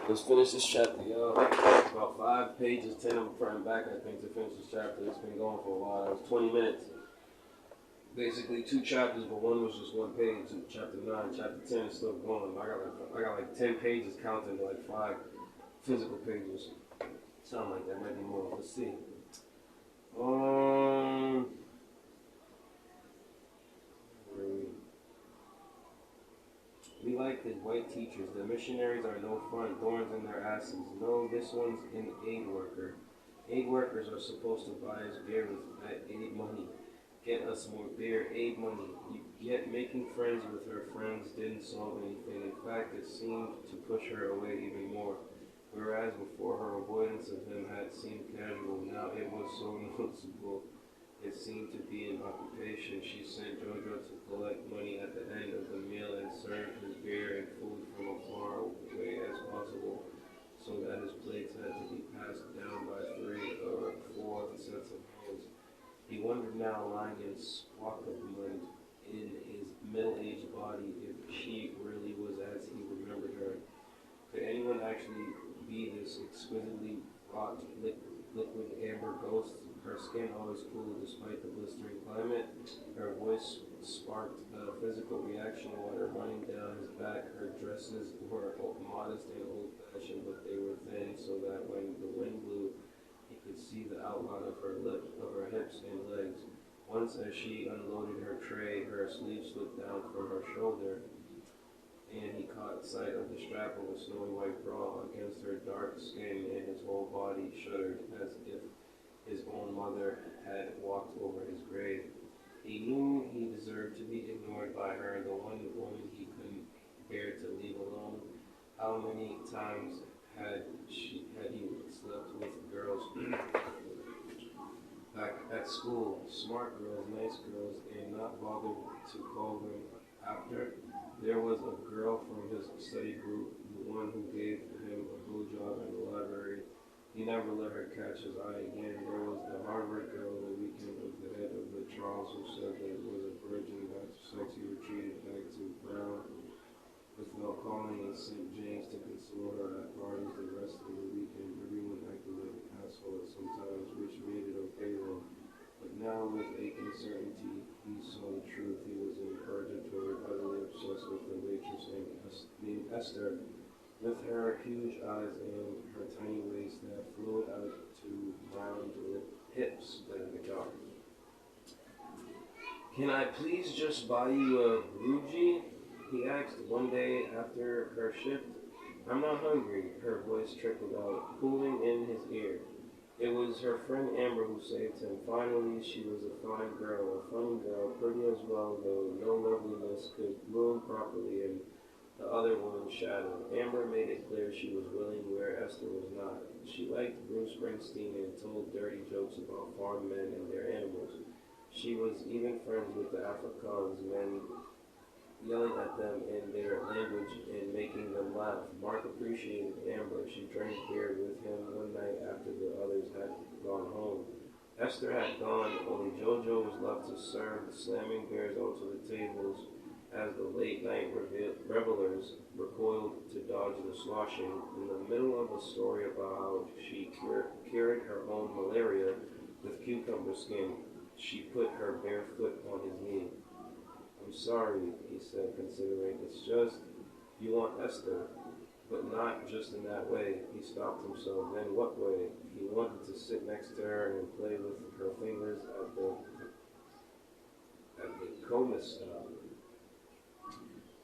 Let's finish this chapter, y'all. About 5 pages, 10 of them front and back, I think, to finish this chapter. It's been going for a while. It was 20 minutes. Basically 2 chapters, but one was just 1 page. Chapter 9, chapter 10 is still going. I got like 10 pages counting to like 5 physical pages. Something like that, maybe more. Let's see. We like his white teachers. The missionaries are no fun, thorns in their asses. No, this one's an aid worker. Aid workers are supposed to buy us beer with that aid money. Get us more beer, aid money. Yet making friends with her friends didn't solve anything. In fact, it seemed to push her away even more. Whereas before her avoidance of him had seemed casual, now it was so noticeable. It seemed to be an occupation. She sent Jojo to collect money at the end of the meal and serve his beer and food from as far away as possible, so that his plates had to be passed down by 3 or 4 sets of hands. He wondered now, lying in squawkement in his middle-aged body, if she really was as he remembered her. Could anyone actually be this exquisitely wrought liquid amber ghost? Her skin always cool despite the blistering climate. Her voice sparked a physical reaction, water running down his back. Her dresses were modest and old-fashioned, but they were thin, so that when the wind blew, he could see the outline of her hips and legs. Once, as she unloaded her tray, her sleeve slipped down from her shoulder, and he caught sight of the strap of a snowy white bra against her dark skin, and his whole body shuddered as if his own mother had walked over his grave. He knew he deserved to be ignored by her, the one woman he couldn't bear to leave alone. How many times had he slept with girls back at school, smart girls, nice girls, and not bothered to call them after? There was a girl from his study group, the one who gave him a blowjob in the library. He never let her catch his eye again. There was the Harvard girl the weekend of the head of the Charles who said that it was a virgin after sex he retreated back to Brown without calling in St. James to console her at parties the rest of the weekend. Everyone acted like an asshole sometimes, which made it okay though. But now with aching certainty, he saw the truth. He was in purgatory, utterly obsessed with the waitress named Esther, with her huge eyes and her tiny waist that flowed out to round hips like a jar. Can I please just buy you a Ruji? He asked one day after her shift. I'm not hungry, her voice trickled out, cooling in his ear. It was her friend Amber who saved him. Finally, she was a fine girl, a funny girl, pretty as well, though no loveliness could bloom properly in the other woman's shadow. Amber made it clear she was willing where Esther was not. She liked Bruce Springsteen and told dirty jokes about farm men and their animals. She was even friends with the Afrikaans men, yelling at them in their language and making them laugh. Mark appreciated Amber. She drank beer with him one night after the others had gone home. Esther had gone, only Jojo was left to serve, slamming beers onto the tables as the late-night revelers recoiled to dodge the sloshing. In the middle of a story about how she cured her own malaria with cucumber skin, she put her bare foot on his knee. I'm sorry, he said, considering. It's just, you want Esther, but not just in that way. He stopped himself. Then what way? He wanted to sit next to her and play with her fingers at the coma stop.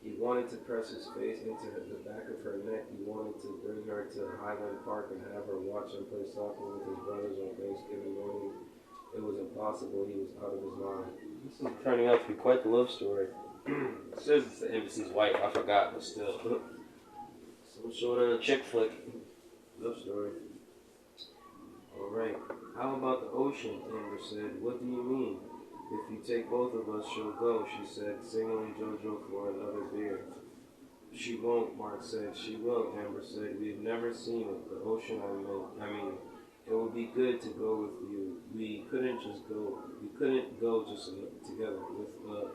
He wanted to press his face into the back of her neck. He wanted to bring her to Highland Park and have her watch him play soccer with his brothers on Thanksgiving morning. It was impossible. He was out of his mind. This is turning out to be quite the love story. It says it's the embassy's wife. I forgot, but still. Some sort of chick flick. Love story. Alright. How about the ocean? Amber said. What do you mean? If you take both of us, she'll go, she said, signaling Jojo for another beer. She won't, Mark said. She will, Amber said. We've never seen it. The ocean, I mean, it would be good to go with you. We couldn't go just together with a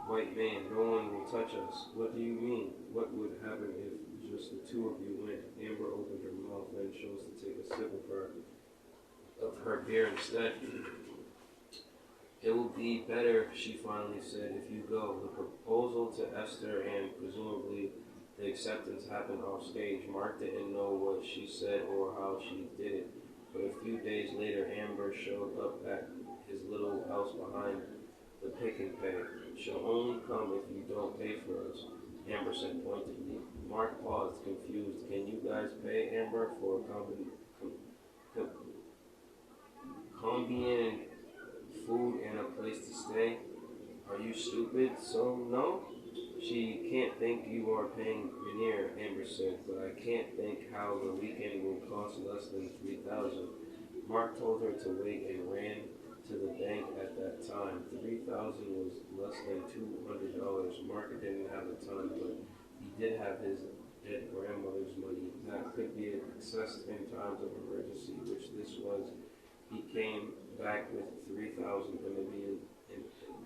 white man. No one will touch us. What do you mean? What would happen if just the two of you went? Amber chose to take a sip of her beer instead. It will be better, she finally said, if you go. The proposal to Esther and presumably the acceptance happened off stage. Mark didn't know what she said or how she did it, but a few days later, Amber showed up at his little house behind the Pick and Pay. She'll only come if you don't pay for us, Amber said pointedly. Mark paused, confused. Can you guys pay Amber for combine food and a place to stay? Are you stupid? So no? She can't think you are paying Rainier, Amber said, but I can't think how the weekend will cost less than $3,000. Mark told her to wait and ran to the bank at that time. $3,000 was less than $200. Mark didn't have the time, but he did have his dead grandmother's money. That could be accessed in times of emergency, which this was. He came back with $3,000 in an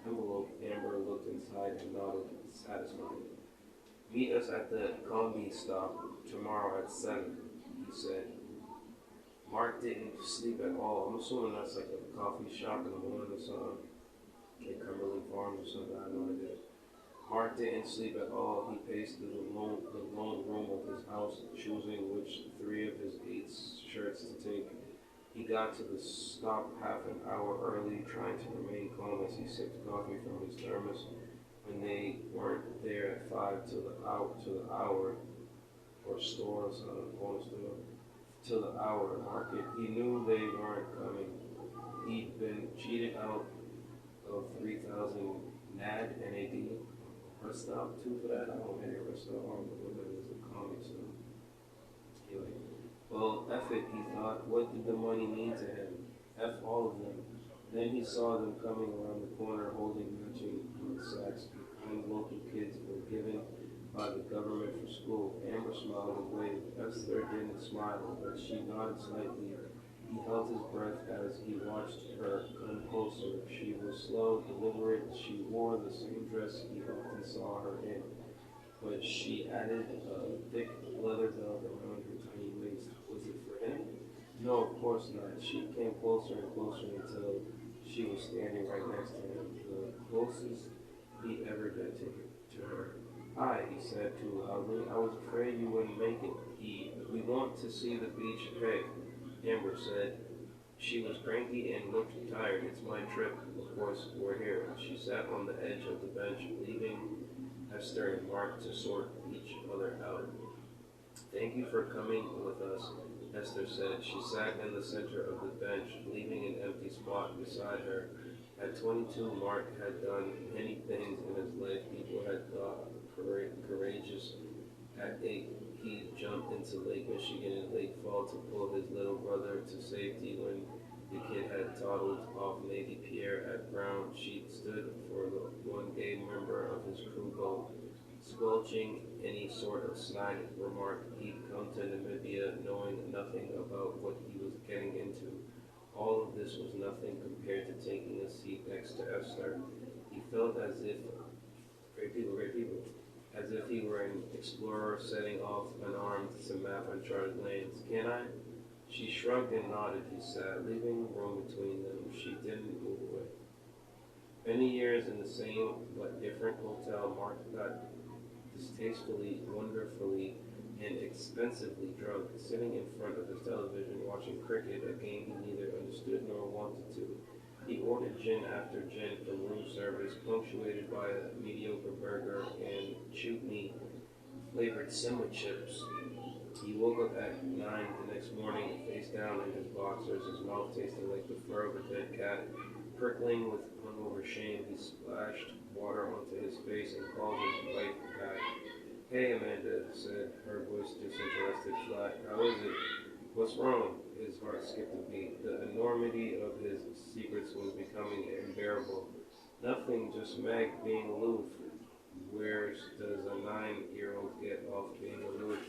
envelope. Amber looked inside and nodded, satisfied. Meet us at the combi stop tomorrow at 7, he said. Mark didn't sleep at all. I'm assuming that's like a coffee shop in the morning or something. Like Cumberland Farms or something, I have no idea. Mark didn't sleep at all. He paced through the lone room of his house, choosing which 3 of his 8 shirts to take. He got to the stop half an hour early, trying to remain calm as he sipped coffee from his thermos. When they weren't there at 5 till the hour, or store, corner store, till the hour market, he knew they weren't coming. He'd been cheated out of 3,000 NAD. Rest stop, 2 for that. I don't hear rest stop. I don't know what that is, a comic stuff. Anyway. Well, F it, he thought. What did the money mean to him? F all of them. Then he saw them coming around the corner holding matching sacks behind local kids were given by the government for school. Amber smiled and waved. Esther didn't smile, but she nodded slightly. He held his breath as he watched her come closer. She was slow, deliberate. She wore the same dress he often saw her in, but she added a thick leather belt around her tiny waist. Was it for him? No, of course not. She came closer and closer until she was standing right next to him, the closest he ever got to her. Hi, he said too loudly. I was afraid you wouldn't make it. We want to see the beach peg, Amber said. She was cranky and looked tired. It's my trip. Of course, we're here. She sat on the edge of the bench, leaving Esther and Mark to sort each other out. Thank you for coming with us, Esther said. She sat in the center of the bench, leaving an empty spot beside her. At 22, Mark had done many things in his life people had thought courageous. At 8, he jumped into Lake Michigan in late fall to pull his little brother to safety when the kid had toddled off Navy Pier at Brown. She stood for the one gay member of his crew boat, squelching any sort of snide remark. He'd come to Namibia knowing nothing about what he was getting into. All of this was nothing compared to taking a seat next to Esther. He felt as if, great people, as if he were an explorer setting off unarmed to map uncharted lanes. Can I? She shrugged and nodded. He sat, leaving room between them. She didn't move away. Many years in the same but different hotel, Mark got distastefully, wonderfully, and expensively drunk, sitting in front of his television watching cricket, a game he neither understood nor wanted to. He ordered gin after gin from room service, punctuated by a mediocre burger and chutney-flavored sandwich chips. He woke up at 9 the next morning, face down in his boxers, his mouth tasting like the fur of a dead cat. Prickling with hungover shame, he splashed water onto his face and called his wife back. Hey, Amanda, said her voice disinterested, flat. How is it? What's wrong? His heart skipped a beat. The enormity of his secrets was becoming unbearable. Nothing, just Meg being aloof. Where does a 9-year-old get off being aloof?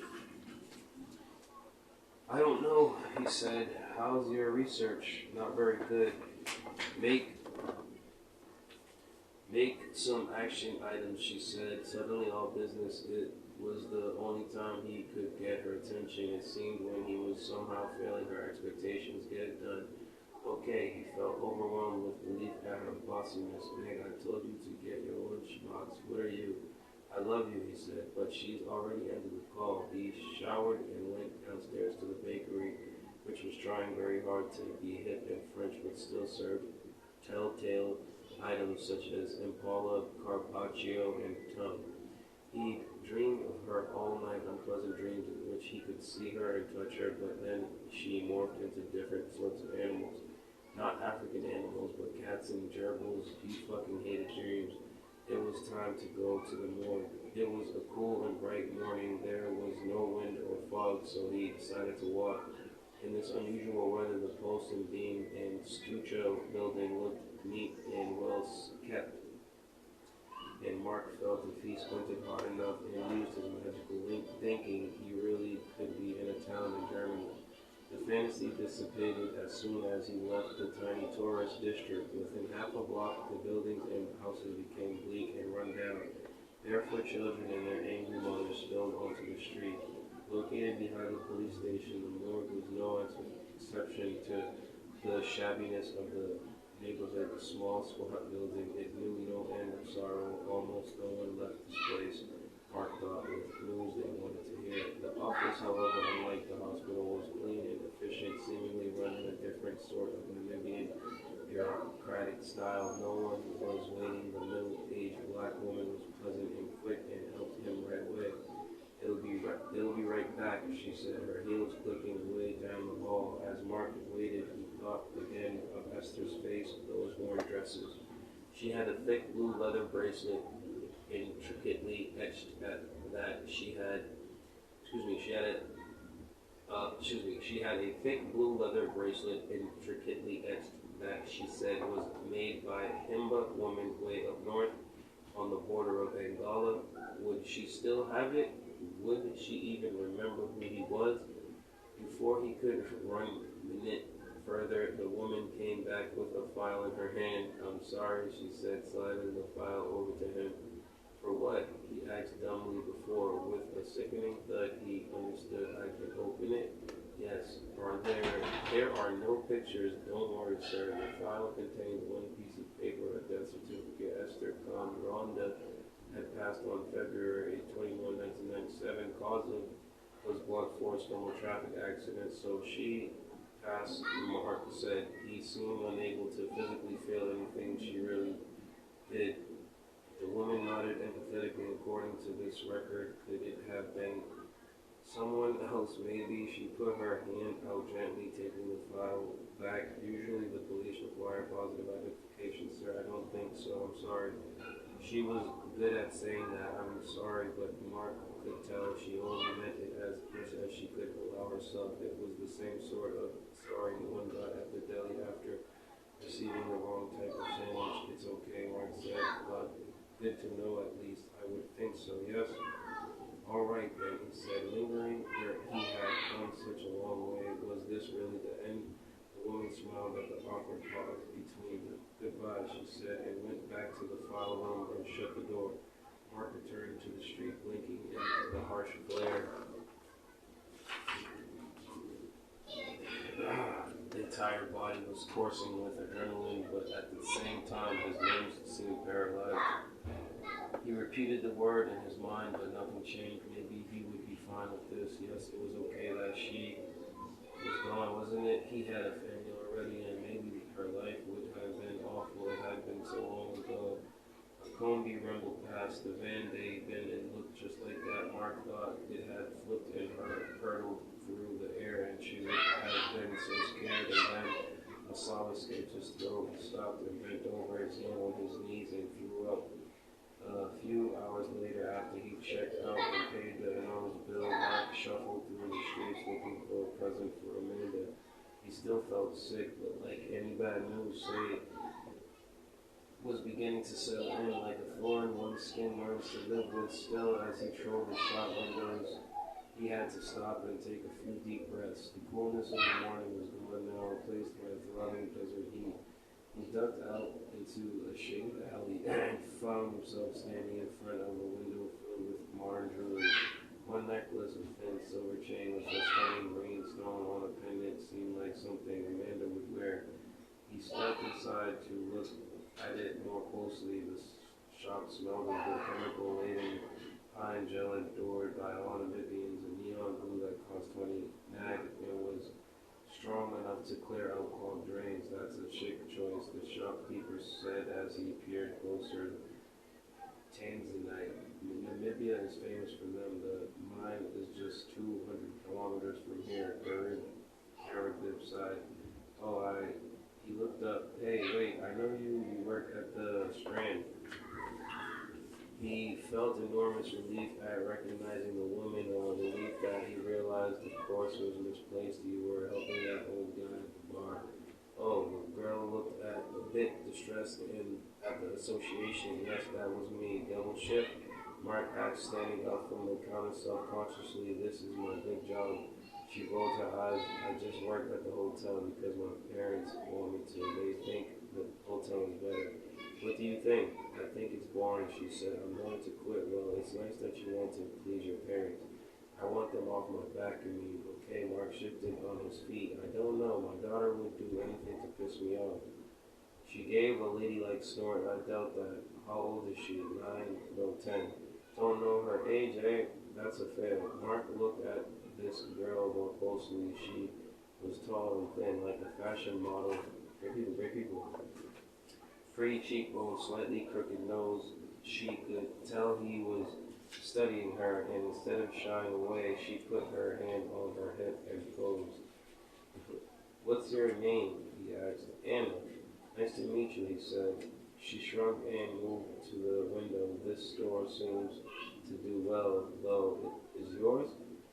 I don't know, he said. How's your research? Not very good. Make some action items, she said. Suddenly all business. It was the only time he could get her attention. It seemed when he was was somehow failing her expectations. Get it done. Okay, he felt overwhelmed with relief at her bossiness. Meg, I told you to get your lunchbox. What are you? I love you, he said, but she's already ended the call. He showered and went downstairs to the bakery, which was trying very hard to be hip and French, but still served telltale items such as impala, carpaccio, and tongue. He dreamed of her all night, unpleasant dreams in which he could see her and touch her, but then she morphed into different sorts of animals. Not African animals, but cats and gerbils. He fucking hated dreams. It was time to go to the morgue. It was a cool and bright morning. There was no wind or fog, so he decided to walk. In this unusual weather, the post and beam and Stucco building looked neat and well kept. And Mark felt if he squinted hard enough and used his magical thinking, he really could be in a town in Germany. The fantasy dissipated as soon as he left the tiny tourist district. Within half a block, the buildings and houses became bleak and run down. Barefoot children and their angry mothers spilled onto the street. Located behind the police station, the morgue was no exception to the shabbiness of the neighborhood. A small, squat building, it knew no end of sorrow. Almost no one left this place, Mark thought, with news they wanted to hear. The office, however, unlike the hospital, was clean and efficient, seemingly run in a different sort of Namibian bureaucratic style. No one was waiting. The middle-aged black woman was pleasant and quick and helped him right away. It'll be right back, she said, her heels clicking away down the hall. As Mark waited, he thought again of Esther's face, those worn dresses. She had a thick blue leather bracelet intricately etched she had a thick blue leather bracelet intricately etched that she said was made by a Himba woman way up north on the border of Angola. Would she still have it? Would she even remember who he was? Before he could run a minute further, the woman came back with a file in her hand. I'm sorry, she said, sliding the file over to him. For what? He asked dumbly before. With a sickening thud, he understood. I can open it? Yes. There are no pictures. Don't worry, sir. The file contains one piece of paper, a death certificate. Esther Conronda had passed on February 21, 1997. Cause was blunt force from a traffic accident, so she passed, Mark said. He seemed unable to physically feel anything she really did. The woman nodded empathetically. According to this record, could it have been someone else? Maybe. She put her hand out gently, taking the file back. Usually the police require positive identification, sir. I don't think so. I'm sorry. She was good at saying that. I'm sorry, but Mark could tell she only meant it as much as she could allow herself. It was the same sort of sorry one got at the deli after receiving the wrong type of sandwich. It's okay, Mark said, but good to know at least. I would think so, yes. All right, then, he said, lingering where he had come such a long way. Was this really the end? The woman smiled at the awkward pause between them. Goodbye, she said, and went back to the file room and shut the door. Mark returned to the street, blinking into the harsh glare. The entire body was coursing with adrenaline, but at the same time his limbs seemed paralyzed. He repeated the word in his mind, but nothing changed. Maybe he would be fine with this. Yes, it was okay that she was gone, wasn't it? He had a family already, and maybe her life would have been awful. It had been so long ago. A Combi rumbled past the van they'd been and looked just like that. Mark thought it had flipped and hurtled through the air, and she would have been so scared, and then a sob escaped his throat. He stopped and bent over his hand on his knees and threw up. A few hours later, after he checked out and paid the enormous bill, Mark shuffled through the streets looking for a present for Amanda. He still felt sick, but like any bad news, say, was beginning to settle in like a thorn one's skin learns to live with. Still, as he trod the shop windows, he had to stop and take a few deep breaths. The coolness of the morning was gone now, replaced by a throbbing desert heat. He ducked out into a shaded alley and found himself standing in front of a window filled with modern jewelry. One necklace, a thin silver chain with a stunning green stone Mark smelled of the chemical-laden pine gel adored by all Namibians, a neon glue that cost 20 nag and was strong enough to clear out clogged drains. That's a chic choice, the shopkeeper said as he peered closer. Tanzanite. Namibia is famous for them. The mine is just 200 kilometers from here. Third Caribbean side. He looked up. Hey, wait, I know you work at the Strand. He felt enormous relief at recognizing the woman, a relief that he realized the course was misplaced. You were helping that old guy at the bar. Oh, the girl looked a bit distressed at the association. Yes, that was me. Double shift? Mark asked, standing up from the counter self-consciously. This is my big job. She rolled her eyes. I just work at the hotel because my parents want me to. They think the hotel is better. What do you think? I think it's boring, she said. I'm going to quit. Well, it's nice that you want to please your parents. I want them off my back, I mean. Okay, Mark shifted on his feet. I don't know. My daughter would do anything to piss me off. She gave a ladylike snort. I doubt that. How old is she? 9, no, 10. Don't know her age, eh? That's a fail. Mark looked at this girl more closely. She was tall and thin, like a fashion model. Great people. Pretty cheekbones, slightly crooked nose. She could tell he was studying her, and instead of shying away, she put her hand on her hip and posed. What's your name? He asked. Anna. Nice to meet you, he said. She shrugged and moved to the window. This store seems to do well, though. It is yours?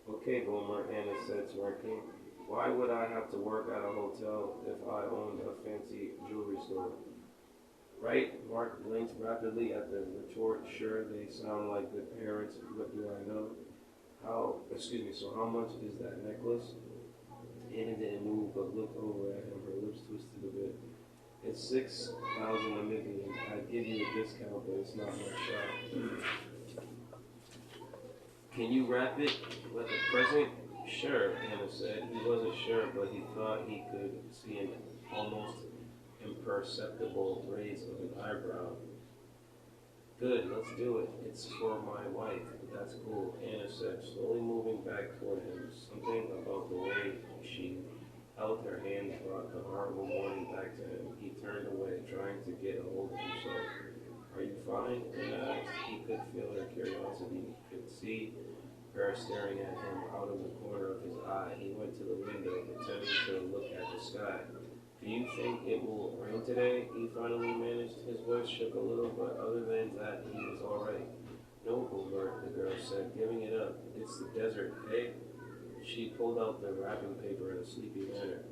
Okay, Boomer, Anna said, smirking. Why would I have to work at a hotel if I owned a fancy jewelry store? Right? Mark blinked rapidly at the retort. Sure, they sound like good parents. What do I know? So how much is that necklace? Anna didn't move, but looked over at him. Her lips twisted a bit. It's 6,000 Namibian. I'd give you a discount, but it's not my shop. Can you wrap it like a present? Sure, Anna said. He wasn't sure, but he thought he could see an almost imperceptible raise of an eyebrow. Good, let's do it. It's for my wife. That's cool, Anna said, slowly moving back toward him. Something about the way she held her hand brought the horrible morning back to him. He turned away, trying to get a hold of himself. Are you fine? Anna asked. He could feel her curiosity. He could see her staring at him out of the corner of his eye. He went to the window, pretending to look at the sky. Do you think it will rain today? He finally managed. His voice shook a little, but other than that, he was all right. No, Boomer, the girl said, giving it up. It's the desert, eh? She pulled out the wrapping paper in a sleepy manner.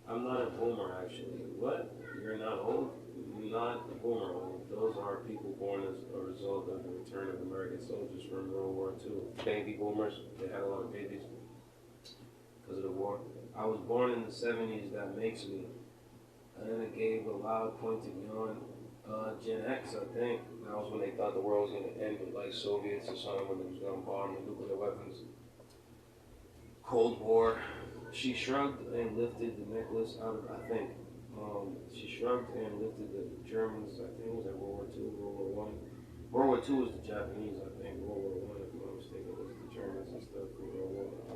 I'm not a boomer, actually. What? You're not old? Not a boomer old. Those are people born as a result of the return of American soldiers from World War II. Baby boomers, they had a lot of babies because of the war. I was born in the 70s, that makes me. And then it gave a loud pointed yawn. Gen X, I think. That was when they thought the world was going to end with like Soviets or something, when they was going to bomb with nuclear weapons. Cold War. She shrugged and lifted the necklace out of, I think. She shrugged and lifted the Germans, I think it was at World War II, World War I. World War II was the Japanese, I think. World War I, if I'm not mistaken, was the Germans and stuff for World War I.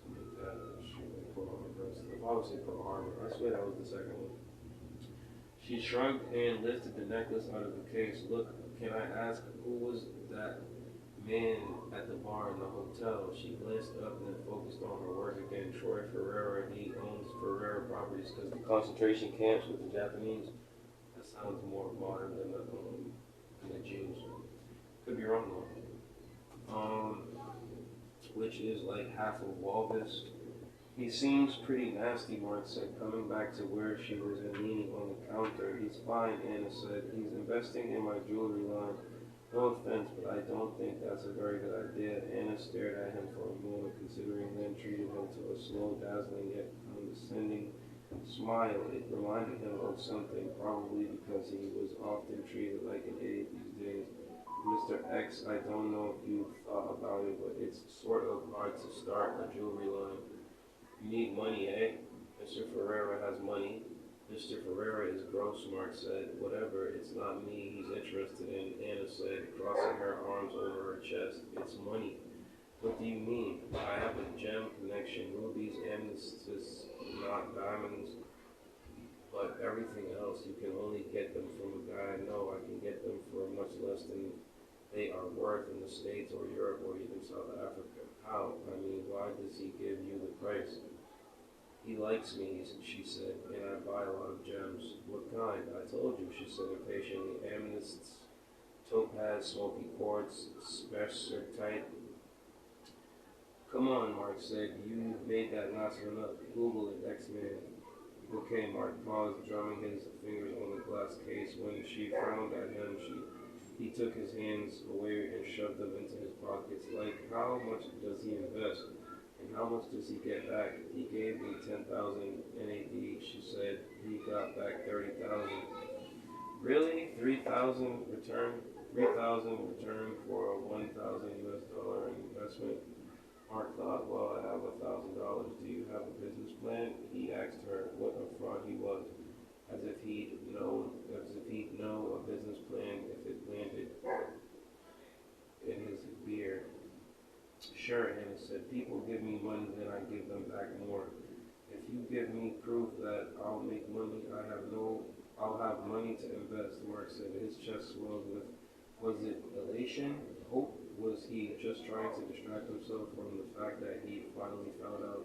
Something like that. Pearl Harbor. I would say Pearl Harbor. I swear that was the second one. She shrugged and lifted the necklace out of the case. Look, can I ask, who was that man at the bar in the hotel? She glanced up and then focused on her work again. Troy Ferreira, he owns Ferreira Properties because the concentration camps with the Japanese. That sounds more modern than the Jews. Could be wrong though. Which is like half of Walvis. He seems pretty nasty, Mark said, coming back to where she was and leaning on the counter. He's fine, Anna said. He's investing in my jewelry line. No offense, but I don't think that's a very good idea. Anna stared at him for a moment, considering, then treated him to a slow, dazzling, yet condescending smile. It reminded him of something, probably because he was often treated like an idiot these days. Mr. X, I don't know if you've thought about it, but it's sort of hard to start a jewelry line. You need money, eh? Mr. Ferreira has money. Mr. Ferreira is gross, Mark said. Whatever, it's not me he's interested in, Anna said, crossing her arms over her chest. It's money. What do you mean? I have a gem connection, rubies, amethysts, not diamonds, but everything else. You can only get them from a guy I know. I can get them for much less than they are worth in the States or Europe or even South Africa. How? I mean, why does he give you the price? He likes me, she said, and I buy a lot of gems. What kind? I told you, she said impatiently. Amethysts, topaz, smoky quartz, spessartite. Come on, Mark said. You made that last one up. Google it, X-Man. Okay, Mark paused, drumming his fingers on the glass case. When she frowned at him, he took his hands away and shoved them into his pockets. Like, how much does he invest? And how much does he get back? He gave me 10,000 NAD, she said. He got back 30,000. Really? 3,000 return? 3,000 return for a 1,000 US dollar investment? Mark thought, well, I have $1,000. Do you have a business plan? He asked her what a fraud he was, as if he'd know a business plan if it landed in his beer. Sure, Anna said. People give me money, then I give them back more. If you give me proof that I'll make money, I'll have money to invest, Mark said. His chest swelled with, was it elation? Hope? Was he just trying to distract himself from the fact that he finally found out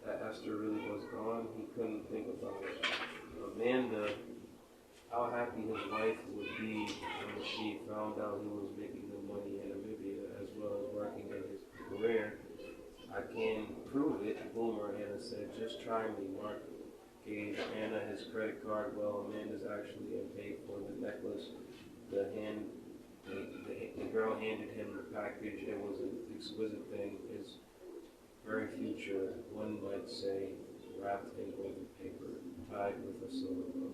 that Esther really was gone? He couldn't think about it. Amanda, how happy his wife would be when she found out he was making the money in Namibia as well as working in his career. I can prove it, Boomer, Anna said. Just try me. Mark gave Anna his credit card. Well, Amanda's actually paid for the necklace. The girl handed him the package. It was an exquisite thing. His very future, one might say, wrapped in oiled paper, tied with a silver bow.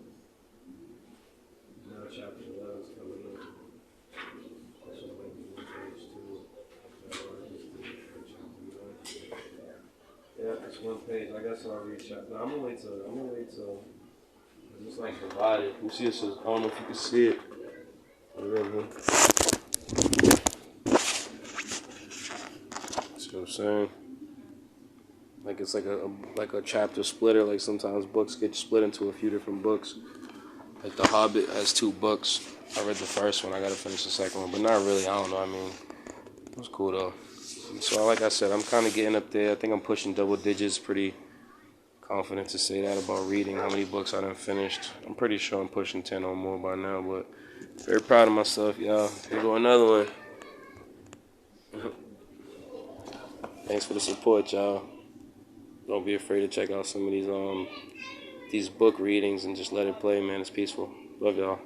Now chapter 11 is coming up. This one might be one page too. Yeah, it's one page. I guess I'll read chapter. I'm gonna wait till it's like divided. You see, it says, I don't know if you can see it. Really. See what I'm saying? Like it's like a chapter splitter. Like sometimes books get split into a few different books. Like The Hobbit has 2 books. I read the first one. I gotta finish the second one, but not really. I don't know. I mean, it was cool though. So like I said, I'm kind of getting up there. I think I'm pushing double digits. Pretty confident to say that about reading. How many books I done finished? I'm pretty sure I'm pushing 10 or more by now, but very proud of myself, y'all. Here go another one. Thanks for the support, y'all. Don't be afraid to check out some of these book readings and just let it play, man. It's peaceful. Love y'all.